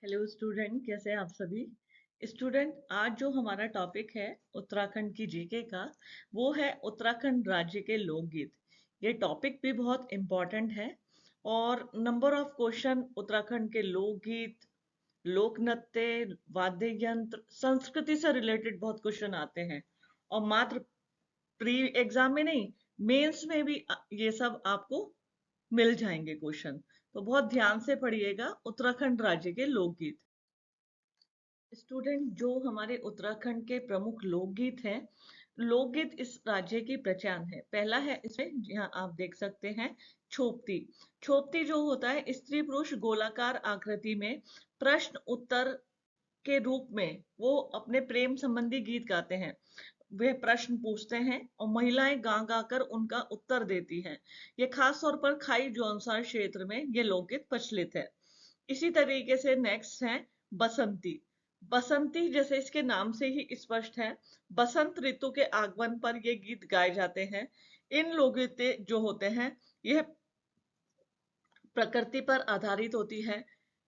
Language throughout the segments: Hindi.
हेलो स्टूडेंट, कैसे हैं आप सभी। स्टूडेंट, आज जो हमारा टॉपिक है उत्तराखंड की जीके का, वो है उत्तराखंड राज्य के लोकगीत। ये टॉपिक भी बहुत इम्पोर्टेंट है और नंबर ऑफ क्वेश्चन उत्तराखंड के लोकगीत, लोक नृत्य, वाद्य यंत्र, संस्कृति से रिलेटेड बहुत क्वेश्चन आते हैं। और मात्र प्री एग्जाम में नहीं, मेंस में भी ये सब आपको मिल जाएंगे क्वेश्चन। तो बहुत ध्यान से पढ़िएगा उत्तराखंड राज्य के लोकगीत। स्टूडेंट, जो हमारे उत्तराखंड के प्रमुख लोकगीत हैं, लोकगीत इस राज्य की पहचान है। पहला है इसमें, यहाँ आप देख सकते हैं, छोपती। छोपती जो होता है, स्त्री पुरुष गोलाकार आकृति में प्रश्न उत्तर के रूप में वो अपने प्रेम संबंधी गीत गाते हैं। वे प्रश्न पूछते हैं और महिलाएं गा गा कर उनका उत्तर देती हैं। ये खास तौर पर खाई जौनसार क्षेत्र में ये लोकगीत प्रचलित है। इसी तरीके से नेक्स्ट है बसंती। बसंती जैसे इसके नाम से ही स्पष्ट है, बसंत ऋतु के आगमन पर ये गीत गाए जाते हैं। इन लोकगीत जो होते हैं, यह प्रकृति पर आधारित होती है।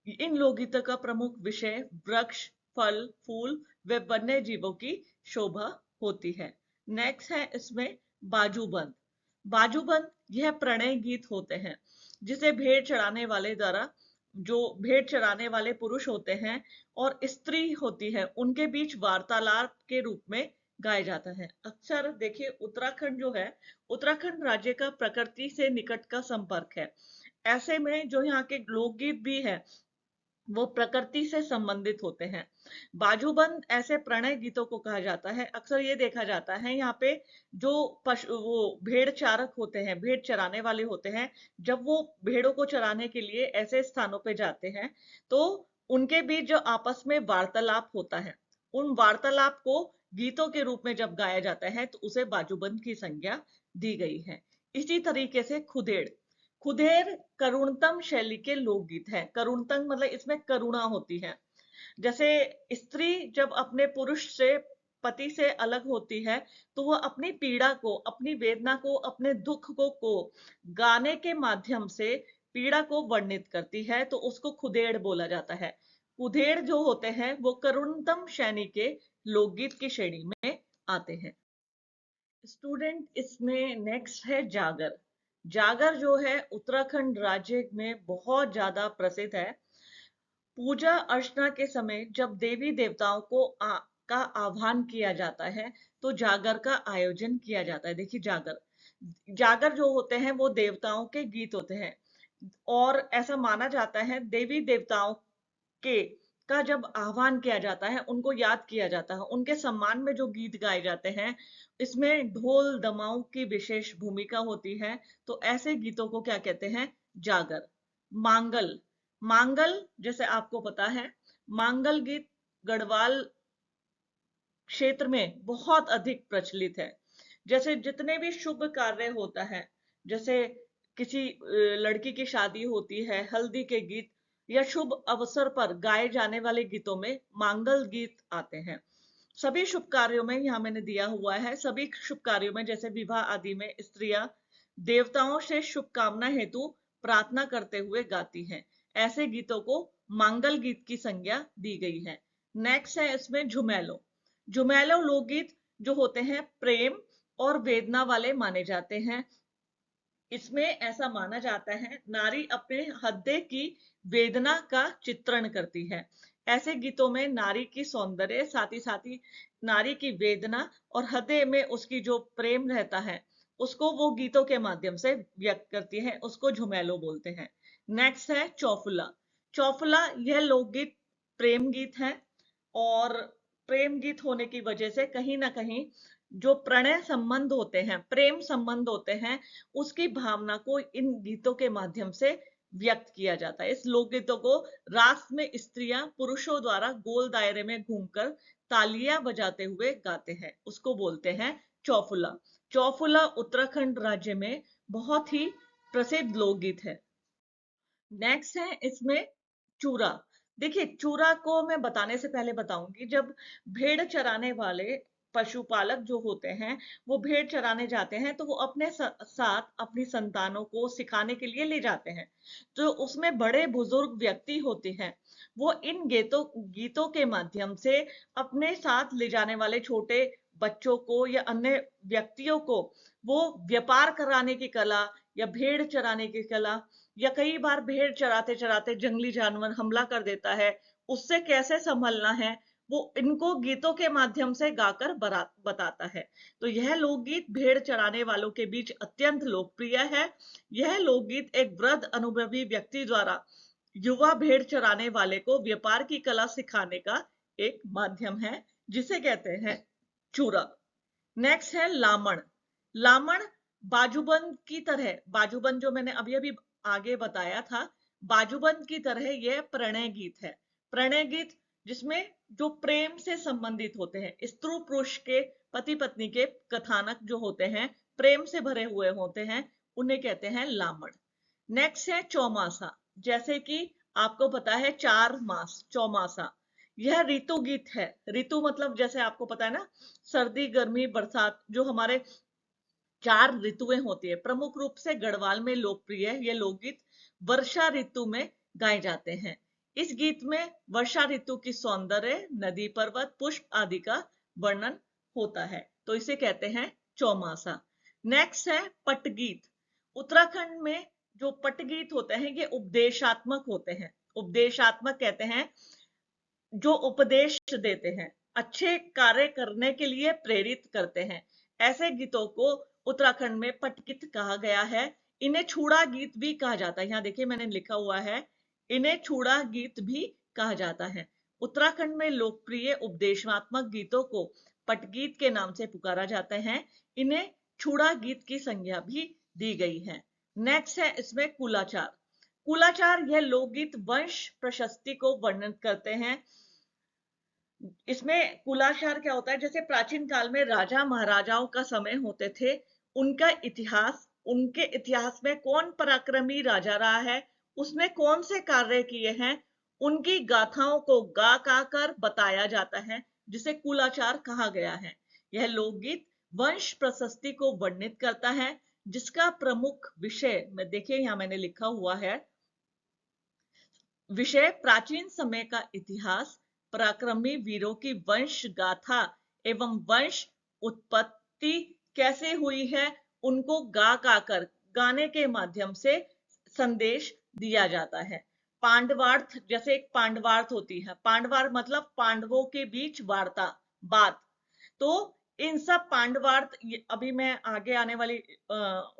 इन लोकगीतों का प्रमुख विषय वृक्ष, फल, फूल व वन्य जीवों की शोभा होती है। नेक्स्ट है इसमें बाजूबंद। बाजूबंद यह प्रणय गीत होते हैं, जिसे भेड़ चढ़ाने वाले द्वारा, जो भेड़ चराने वाले पुरुष होते हैं और स्त्री होती है, उनके बीच वार्तालाप के रूप में गाया जाता है। अक्सर देखिए, उत्तराखंड जो है, उत्तराखंड राज्य का प्रकृति से निकट का संपर्क है। ऐसे में जो यहाँ के लोकगीत भी है, वो प्रकृति से संबंधित होते हैं। बाजूबंद ऐसे प्रणय गीतों को कहा जाता है। अक्सर ये देखा जाता है यहाँ पे, जो पशु, वो भेड़ चारक होते हैं, भेड़ चराने वाले होते हैं, जब वो भेड़ों को चराने के लिए ऐसे स्थानों पे जाते हैं, तो उनके बीच जो आपस में वार्तालाप होता है, उन वार्तालाप को गीतों के रूप में जब गाया जाता है, तो उसे बाजूबंद की संज्ञा दी गई है। इसी तरीके से खुदेड़। खुदेर करुणतम शैली के लोकगीत है। करुणतम मतलब इसमें करुणा होती है। जैसे स्त्री जब अपने पुरुष से, पति से अलग होती है, तो वह अपनी पीड़ा को, अपनी वेदना को, अपने दुख को गाने के माध्यम से पीड़ा को वर्णित करती है, तो उसको खुदेड़ बोला जाता है। खुदेड़ जो होते हैं, वो करुणतम शैली के लोकगीत की श्रेणी में आते हैं। स्टूडेंट, इसमें नेक्स्ट है जागर। जागर जो है उत्तराखंड राज्य में बहुत ज्यादा प्रसिद्ध है। पूजा अर्चना के समय जब देवी देवताओं को का आह्वान किया जाता है, तो जागर का आयोजन किया जाता है। देखिए, जागर जागर जो होते हैं, वो देवताओं के गीत होते हैं। और ऐसा माना जाता है, देवी देवताओं के का जब आह्वान किया जाता है, उनको याद किया जाता है, उनके सम्मान में जो गीत गाए जाते हैं, इसमें ढोल दमाऊं की विशेष भूमिका होती है। तो ऐसे गीतों को क्या कहते हैं? जागर। मांगल। मांगल जैसे आपको पता है, मांगल गीत गढ़वाल क्षेत्र में बहुत अधिक प्रचलित है। जैसे जितने भी शुभ कार्य होता है, जैसे किसी लड़की की शादी होती है, हल्दी के गीत या शुभ अवसर पर गाए जाने वाले गीतों में मांगल गीत आते हैं। सभी शुभ कार्यों में, यहाँ मैंने दिया हुआ है, सभी शुभ कार्यों में जैसे विवाह आदि में स्त्रियां देवताओं से शुभकामना हेतु प्रार्थना करते हुए गाती हैं। ऐसे गीतों को मांगल गीत की संज्ञा दी गई है। नेक्स्ट है इसमें झुमैलो। झुमैलो लोकगीत जो होते हैं, प्रेम और वेदना वाले माने जाते हैं। इसमें ऐसा माना जाता है, नारी अपने हृदय की वेदना का चित्रण करती है। ऐसे गीतों में नारी की सौंदर्य, साथ ही नारी की वेदना और हृदय में उसकी जो प्रेम रहता है, उसको वो गीतों के माध्यम से व्यक्त करती है। उसको झुमैलो बोलते हैं। नेक्स्ट है चौफुला। चौफुला यह लोकगीत प्रेम गीत है। और प्रेम गीत होने की वजह से कहीं ना कहीं जो प्रणय संबंध होते हैं, प्रेम संबंध होते हैं, उसकी भावना को इन गीतों के माध्यम से व्यक्त किया जाता है। इस लोकगीतों को रास में स्त्रियां पुरुषों द्वारा गोल दायरे में घूमकर तालियां बजाते हुए गाते हैं, उसको बोलते हैं चौफुला। चौफुला उत्तराखंड राज्य में बहुत ही प्रसिद्ध लोकगीत है। नेक्स्ट है इसमें चूरा। देखिए, चूरा को मैं बताने से पहले बताऊंगी, जब भेड़ चराने वाले पशुपालक जो होते हैं वो भेड़ चराने जाते हैं तो वो अपने साथ अपनी संतानों को सिखाने के लिए ले जाते हैं। तो उसमें बड़े बुजुर्ग व्यक्ति होते हैं, वो इन गीतों के माध्यम से अपने साथ ले जाने वाले छोटे बच्चों को या अन्य व्यक्तियों को वो व्यापार कराने की कला या भेड़ चराने की कला, या कई बार भेड़ चराते चराते जंगली जानवर हमला कर देता है, उससे कैसे संभलना है, वो इनको गीतों के माध्यम से गाकर बताता है। तो यह लोकगीत भेड़ चराने वालों के बीच अत्यंत लोकप्रिय है। यह लोकगीत एक वृद्ध अनुभवी व्यक्ति द्वारा युवा भेड़ चराने वाले को व्यापार की कला सिखाने का एक माध्यम है, जिसे कहते हैं चूरा। नेक्स्ट है लामण। लामण बाजूबंद की तरह, बाजूबंद जो मैंने अभी अभी आगे बताया था, बाजूबंद की तरह यह प्रणय गीत है। प्रणय गीत जिसमें जो प्रेम से संबंधित होते हैं, स्त्री पुरुष के पति पत्नी के कथानक जो होते हैं, प्रेम से भरे हुए होते हैं, उन्हें कहते हैं लामण। नेक्स्ट है चौमासा। जैसे कि आपको पता है 4 मास, चौमासा यह ऋतु गीत है। ऋतु मतलब जैसे आपको पता है ना, सर्दी, गर्मी, बरसात, जो हमारे 4 ऋतुएं होती है। प्रमुख रूप से गढ़वाल में लोकप्रिय है ये लोकगीत, वर्षा ऋतु में गाए जाते हैं। इस गीत में वर्षा ऋतु की सौंदर्य, नदी, पर्वत, पुष्प आदि का वर्णन होता है, तो इसे कहते हैं चौमासा। नेक्स्ट है पटगीत। उत्तराखंड में जो पटगीत होते हैं ये उपदेशात्मक होते हैं। उपदेशात्मक कहते हैं जो उपदेश देते हैं, अच्छे कार्य करने के लिए प्रेरित करते हैं। ऐसे गीतों को उत्तराखंड में पटगीत कहा गया है। इन्हें छूड़ा गीत भी कहा जाता है। यहाँ देखिए मैंने लिखा हुआ है, इन्हें छूड़ा गीत भी कहा जाता है। उत्तराखंड में लोकप्रिय उपदेशात्मक गीतों को पटगीत के नाम से पुकारा जाता है। इन्हें छूड़ा गीत की संज्ञा भी दी गई है। नेक्स्ट है इसमें कुलाचार। कुलाचार यह लोकगीत वंश प्रशस्ति को वर्णन करते हैं। इसमें कुलाचार क्या होता है, जैसे प्राचीन काल में राजा महाराजाओं का समय होते थे, उनका इतिहास, उनके इतिहास में कौन पराक्रमी राजा रहा है, उसने कौन से कार्य किए हैं, उनकी गाथाओं को गा गा कर बताया जाता है, जिसे कुलाचार कहा गया है। यह लोकगीत वंश प्रशस्ति को वर्णित करता है, जिसका प्रमुख विषय में देखिए यहां मैंने लिखा हुआ है, विषय प्राचीन समय का इतिहास, पराक्रमी वीरों की वंश गाथा एवं वंश उत्पत्ति कैसे हुई है, उनको गा गा कर, गाने के माध्यम से संदेश दिया जाता है। पांडवार्थ, जैसे एक पांडवार्थ होती है, पांडवार्थ मतलब पांडवों के बीच वार्ता, बात। तो इन सब पांडवार्थ अभी मैं आगे आने वाली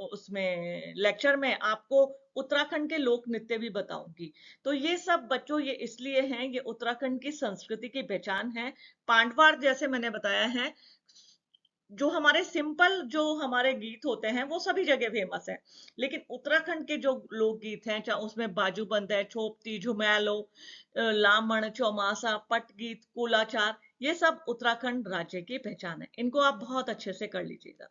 उसमें लेक्चर में आपको उत्तराखंड के लोक नृत्य भी बताऊंगी। तो ये सब बच्चों ये इसलिए हैं, ये उत्तराखंड की संस्कृति की पहचान है। पांडवार्थ जैसे मैंने बताया है, जो हमारे सिंपल जो हमारे गीत होते हैं वो सभी जगह फेमस है, लेकिन उत्तराखंड के जो लोकगीत हैं, चाहे उसमें बाजूबंद है, छोपती, झुमैलो, लामण, चौमासा, पटगीत, कुलाचार, ये सब उत्तराखंड राज्य की पहचान है। इनको आप बहुत अच्छे से कर लीजिएगा।